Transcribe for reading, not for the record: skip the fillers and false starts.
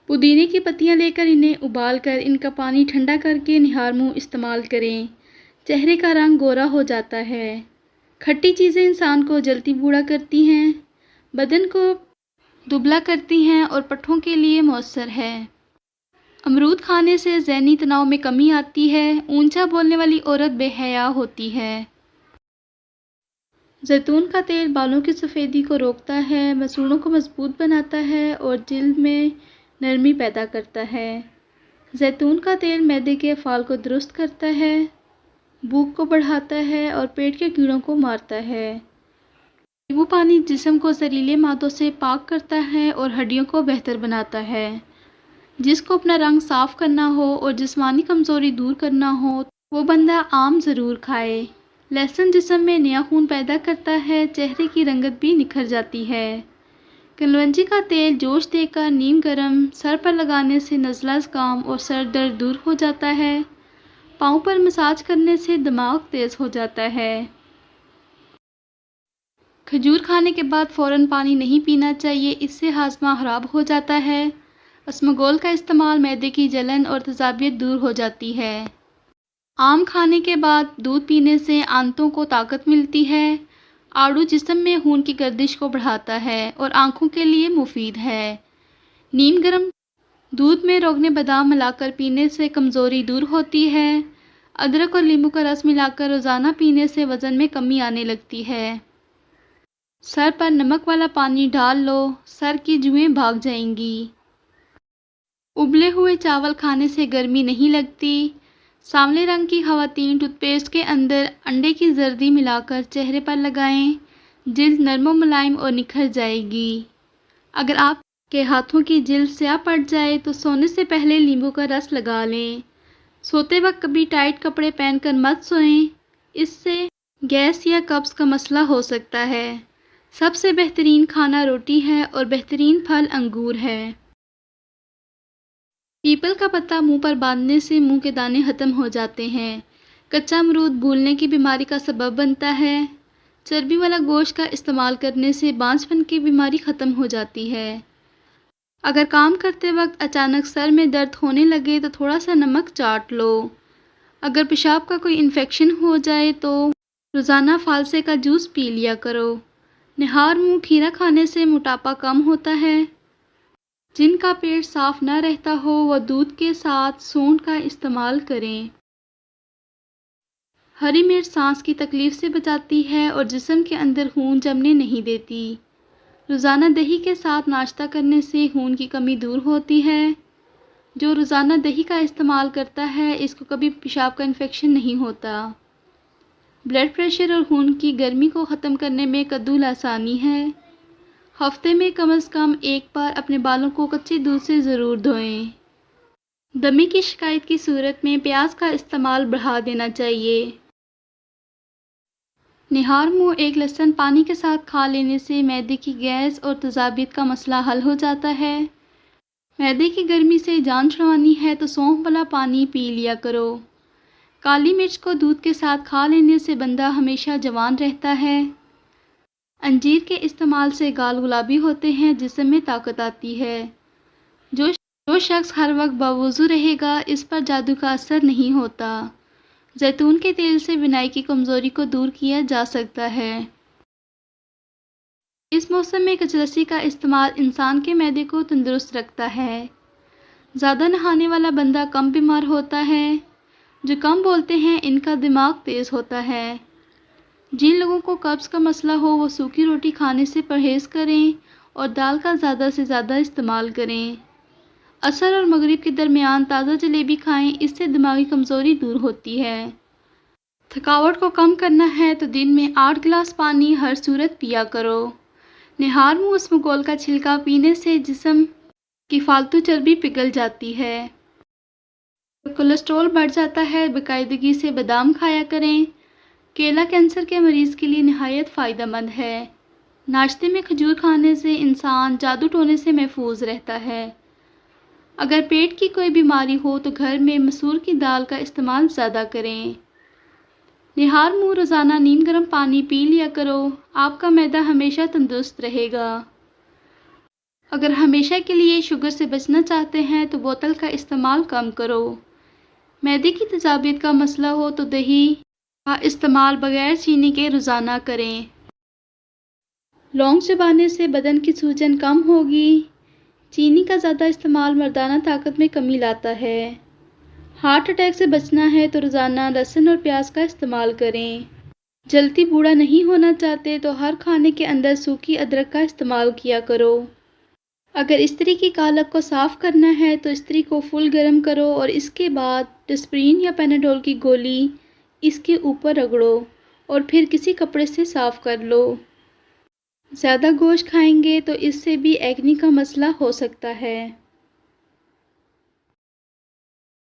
پودینے کی پتیاں لے کر انہیں ابال کر ان کا پانی ٹھنڈا کر کے نہار منہ استعمال کریں۔ چہرے کا رنگ گورا ہو جاتا ہے۔ کھٹی چیزیں انسان کو جلدی بوڑھا کرتی ہیں، بدن کو دبلا کرتی ہیں اور پٹھوں کے لیے مؤثر ہے۔ امرود کھانے سے ذہنی تناؤ میں کمی آتی ہے۔ اونچا بولنے والی عورت بے حیا ہوتی ہے۔ زیتون کا تیل بالوں کی سفیدی کو روکتا ہے، مسوڑھوں کو مضبوط بناتا ہے اور جلد میں نرمی پیدا کرتا ہے۔ زیتون کا تیل معدے کے افعال کو درست کرتا ہے، بھوک کو بڑھاتا ہے اور پیٹ کے کیڑوں کو مارتا ہے۔ نیبو پانی جسم کو زہریلے مادوں سے پاک کرتا ہے اور ہڈیوں کو بہتر بناتا ہے۔ جس کو اپنا رنگ صاف کرنا ہو اور جسمانی کمزوری دور کرنا ہو وہ بندہ آم ضرور کھائے۔ لہسن جسم میں نیا خون پیدا کرتا ہے، چہرے کی رنگت بھی نکھر جاتی ہے۔ کلونجی کا تیل جوش دے کر نیم گرم سر پر لگانے سے نزلہ زکام اور سر درد دور ہو جاتا ہے۔ پاؤں پر مساج کرنے سے دماغ تیز ہو جاتا ہے۔ کھجور کھانے کے بعد فوراً پانی نہیں پینا چاہیے، اس سے ہاضمہ خراب ہو جاتا ہے۔ اسمگول کا استعمال معدے کی جلن اور تیزابیت دور ہو جاتی ہے۔ آم کھانے کے بعد دودھ پینے سے آنتوں کو طاقت ملتی ہے۔ آڑو جسم میں خون کی گردش کو بڑھاتا ہے اور آنکھوں کے لیے مفید ہے۔ نیم گرم دودھ میں روغن بادام ملا کر پینے سے کمزوری دور ہوتی ہے۔ ادرک اور لیموں کا رس ملا کر روزانہ پینے سے وزن میں کمی آنے لگتی ہے۔ سر پر نمک والا پانی ڈال لو، سر کی جوئیں بھاگ جائیں گی۔ ابلے ہوئے چاول کھانے سے گرمی نہیں لگتی۔ سانولے رنگ کی خواتین ٹوتھ پیسٹ کے اندر انڈے کی زردی ملا کر چہرے پر لگائیں، جلد نرم و ملائم اور نکھر جائے گی۔ اگر آپ کے ہاتھوں کی جلد سیاہ پڑ جائے تو سونے سے پہلے لیموں کا رس لگا لیں۔ سوتے وقت کبھی ٹائٹ کپڑے پہن کر مت سوئیں، اس سے گیس یا قبض کا مسئلہ ہو سکتا ہے۔ سب سے بہترین کھانا روٹی ہے اور بہترین پھل انگور ہے۔ پیپل کا پتا منہ پر باندھنے سے منہ کے دانے ختم ہو جاتے ہیں۔ کچا امرود بھولنے کی بیماری کا سبب بنتا ہے۔ چربی والا گوشت کا استعمال کرنے سے بانجھ پن کی بیماری ختم ہو جاتی ہے۔ اگر کام کرتے وقت اچانک سر میں درد ہونے لگے تو تھوڑا سا نمک چاٹ لو۔ اگر پیشاب کا کوئی انفیکشن ہو جائے تو روزانہ فالسے کا جوس پی لیا کرو۔ نہار منہ کھیرا کھانے سے موٹاپا کم ہوتا ہے۔ جن کا پیٹ صاف نہ رہتا ہو وہ دودھ کے ساتھ سونڈ کا استعمال کریں۔ ہری مرچ سانس کی تکلیف سے بچاتی ہے اور جسم کے اندر خون جمنے نہیں دیتی۔ روزانہ دہی کے ساتھ ناشتہ کرنے سے خون کی کمی دور ہوتی ہے۔ جو روزانہ دہی کا استعمال کرتا ہے اس کو کبھی پیشاب کا انفیکشن نہیں ہوتا۔ بلڈ پریشر اور خون کی گرمی کو ختم کرنے میں کدو لسانی ہے۔ ہفتے میں کم از کم ایک بار اپنے بالوں کو کچے دودھ سے ضرور دھوئیں۔ دمے کی شکایت کی صورت میں پیاز کا استعمال بڑھا دینا چاہیے۔ نہار منہ ایک لہسن پانی کے ساتھ کھا لینے سے معدے کی گیس اور تیزابیت کا مسئلہ حل ہو جاتا ہے۔ معدے کی گرمی سے جان چھڑوانی ہے تو سونف والا پانی پی لیا کرو۔ کالی مرچ کو دودھ کے ساتھ کھا لینے سے بندہ ہمیشہ جوان رہتا ہے۔ انجیر کے استعمال سے گال گلابی ہوتے ہیں، جسم میں طاقت آتی ہے۔ جو شخص ہر وقت باوضو رہے گا اس پر جادو کا اثر نہیں ہوتا۔ زیتون کے تیل سے بینائی کی کمزوری کو دور کیا جا سکتا ہے۔ اس موسم میں کچلسی کا استعمال انسان کے معدے کو تندرست رکھتا ہے۔ زیادہ نہانے والا بندہ کم بیمار ہوتا ہے۔ جو کم بولتے ہیں ان کا دماغ تیز ہوتا ہے۔ جن لوگوں کو قبض کا مسئلہ ہو وہ سوکھی روٹی کھانے سے پرہیز کریں اور دال کا زیادہ سے زیادہ استعمال کریں۔ عصر اور مغرب کے درمیان تازہ جلیبی کھائیں، اس سے دماغی کمزوری دور ہوتی ہے۔ تھکاوٹ کو کم کرنا ہے تو دن میں 8 گلاس پانی ہر صورت پیا کرو۔ نہار منہ اسمگول کا چھلکا پینے سے جسم کی فالتو چربی پگھل جاتی ہے۔ کولیسٹرول بڑھ جاتا ہے، باقاعدگی سے بادام کھایا کریں۔ کیلا کینسر کے مریض کے لیے نہایت فائدہ مند ہے۔ ناشتے میں کھجور کھانے سے انسان جادو ٹونے سے محفوظ رہتا ہے۔ اگر پیٹ کی کوئی بیماری ہو تو گھر میں مسور کی دال کا استعمال زیادہ کریں۔ نہار منہ روزانہ نیم گرم پانی پی لیا کرو، آپ کا معدہ ہمیشہ تندرست رہے گا۔ اگر ہمیشہ کے لیے شوگر سے بچنا چاہتے ہیں تو بوتل کا استعمال کم کرو۔ معدے کی تیزابیت کا مسئلہ ہو تو دہی کا استعمال بغیر چینی کے روزانہ کریں۔ لونگ چبانے سے بدن کی سوجن کم ہوگی۔ چینی کا زیادہ استعمال مردانہ طاقت میں کمی لاتا ہے۔ ہارٹ اٹیک سے بچنا ہے تو روزانہ لہسن اور پیاز کا استعمال کریں۔ جلدی بوڑھا نہیں ہونا چاہتے تو ہر کھانے کے اندر سوکھی ادرک کا استعمال کیا کرو۔ اگر استری کی کالک کو صاف کرنا ہے تو استری کو فل گرم کرو اور اس کے بعد ڈسپرین یا پیناڈول کی گولی اس کے اوپر رگڑو اور پھر کسی کپڑے سے صاف کر لو۔ زیادہ گوشت کھائیں گے تو اس سے بھی ایکنی کا مسئلہ ہو سکتا ہے۔